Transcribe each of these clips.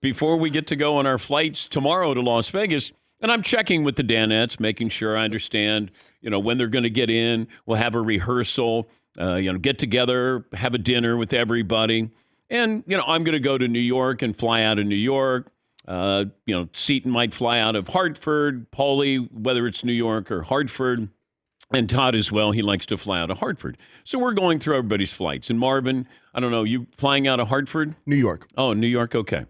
before we get to go on our flights tomorrow to Las Vegas. And I'm checking with the Danettes, making sure I understand, when they're going to get in. We'll have a rehearsal, get together, have a dinner with everybody. And, I'm going to go to New York and fly out of New York. Seton might fly out of Hartford. Paulie, whether it's New York or Hartford. And Todd as well, he likes to fly out of Hartford. So we're going through everybody's flights. And Marvin, I don't know, you flying out of Hartford? New York. Oh, New York, okay.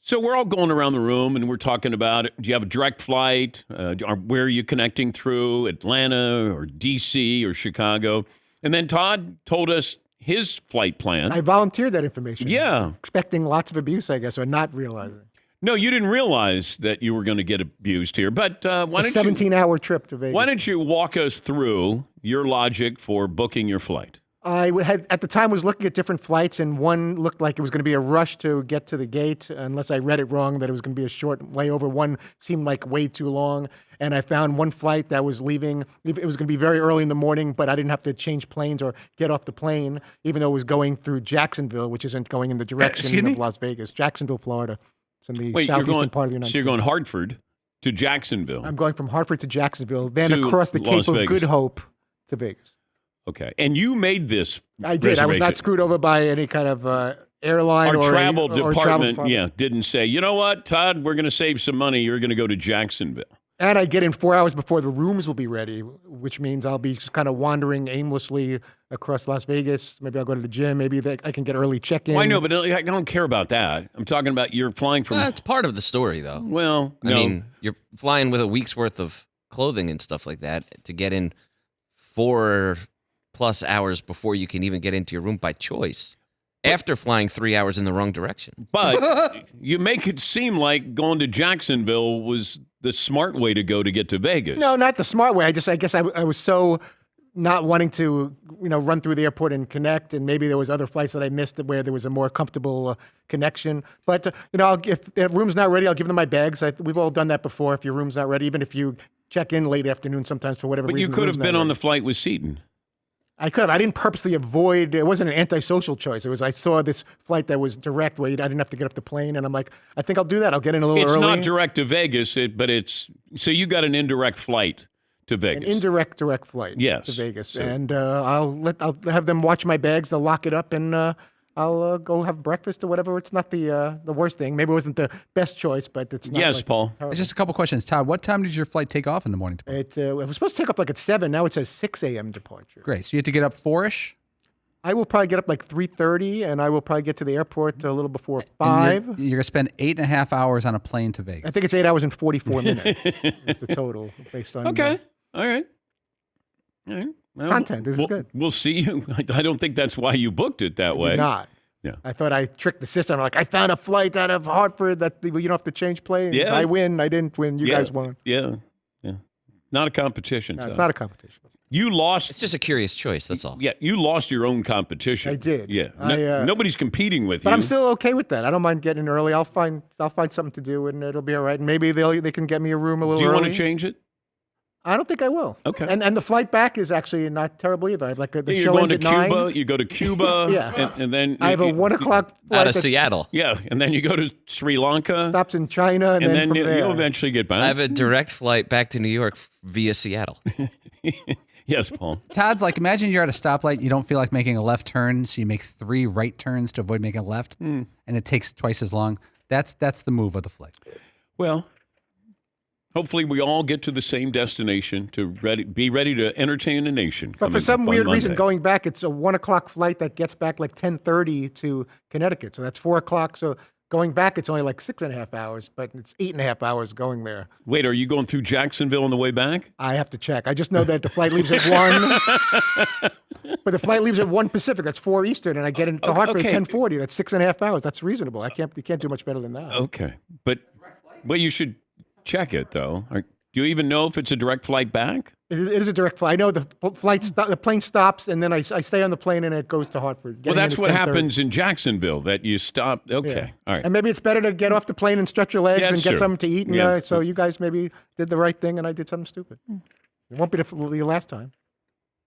So we're all going around the room, and we're talking about, do you have a direct flight? Where are you connecting through, Atlanta or D.C. or Chicago? And then Todd told us his flight plan. I volunteered that information. Yeah. Expecting lots of abuse, I guess, or not realizing. No, you didn't realize that you were going to get abused here. But why don't 17-hour trip to Vegas. Why don't you walk us through your logic for booking your flight? I had at the time was looking at different flights, and one looked like it was going to be a rush to get to the gate, unless I read it wrong that it was going to be a short layover. One seemed like way too long, and I found one flight that was leaving. It was going to be very early in the morning, but I didn't have to change planes or get off the plane, even though it was going through Jacksonville, which isn't going in the direction of Las Vegas. Jacksonville, Florida. It's in the southeastern part of the United States. So you're going Hartford to Jacksonville. I'm going from Hartford to Jacksonville, then to across the Las Cape of Vegas. Good Hope to Vegas. Okay. And you made this I did. I was not screwed over by any kind of airline Our or travel or department, didn't say, you know what, Todd, we're going to save some money. You're going to go to Jacksonville. And I get in 4 hours before the rooms will be ready, which means I'll be just kind of wandering aimlessly across Las Vegas. Maybe I'll go to the gym. Maybe I can get early check-in. Well, I know, but I don't care about that. I'm talking about you're flying from... That's part of the story, though. Well, I mean, you're flying with a week's worth of clothing and stuff like that to get in 4+ hours before you can even get into your room by choice. After flying 3 hours in the wrong direction. But you make it seem like going to Jacksonville was the smart way to go to get to Vegas. No, not the smart way. I guess I was so not wanting to, run through the airport and connect, and maybe there was other flights that I missed where there was a more comfortable connection. But if the room's not ready, I'll give them my bags. We've all done that before. If your room's not ready, even if you check in late afternoon, sometimes for whatever but reason. But you could have been on the flight with Seton. I could have. I didn't purposely avoid. It wasn't an antisocial choice. It was I saw this flight that was direct where I didn't have to get off the plane, and I'm like, I think I'll do that. I'll get in a little early. It's not direct to Vegas, but it's so you got an indirect flight to Vegas. An indirect direct flight. Yes. To Vegas, so. And I'll have them watch my bags. They'll lock it up, and I'll go have breakfast or whatever. It's not the worst thing. Maybe it wasn't the best choice, but it's not. Yes, Paul. Terrible. Just a couple questions. Todd, what time did your flight take off in the morning? It was supposed to take off like at 7. Now it says 6 a.m. departure. Great. So you had to get up 4-ish? I will probably get up like 3:30, and I will probably get to the airport a little before 5. You're going to spend 8.5 hours on a plane to Vegas. I think it's 8 hours and 44 minutes is the total based on. Okay. All right. Well, content. This is good. We'll see you. I don't think that's why you booked it that way. Did not. Yeah. I thought I tricked the system. I'm like, I found a flight out of Hartford that you don't have to change planes. Yeah. I win. I didn't win. You guys won. Yeah. Not a competition. No, it's not a competition. You lost. It's just a curious choice, that's all. Yeah, you lost your own competition. I did. Yeah. Nobody's competing with you. But I'm still okay with that. I don't mind getting early. I'll find something to do, and it'll be all right. And maybe they can get me a room a little early. Do you want to change it? I don't think I will. Okay. And the flight back is actually not terrible either. I have like the You're show going ends to at Cuba. 9. You go to Cuba. Yeah. And then I have a 1 o'clock flight Out of Seattle. Yeah, and then you go to Sri Lanka. Stops in China, and then from there. You'll eventually get back. I have a direct flight back to New York via Seattle. Yes, Paul. Todd's like, imagine you're at a stoplight, you don't feel like making a left turn, so you make 3 right turns to avoid making a left, and it takes twice as long. That's the move of the flight. Well, hopefully we all get to the same destination to be ready to entertain a nation. But for some weird reason, Monday. going back, it's a 1 o'clock flight that gets back like 10:30 to Connecticut. So that's 4 o'clock. So going back, it's only like 6.5 hours, but it's 8.5 hours going there. Wait, are you going through Jacksonville on the way back? I have to check. I just know that the flight leaves at 1. But the flight leaves at 1 Pacific. That's 4 Eastern, and I get into Hartford at 10:40. That's 6.5 hours. That's reasonable. You can't do much better than that. Okay, but you should check it though. Do you even know if it's a direct flight back? It is a direct flight. I know the plane stops, and then I stay on the plane, and it goes to Hartford. Well, that's what happens in Jacksonville, that you stop. Okay, Yeah. all right. And maybe it's better to get off the plane and stretch your legs and get something to eat. And, Yeah. so you guys maybe did the right thing, and I did something stupid. It won't be the last time.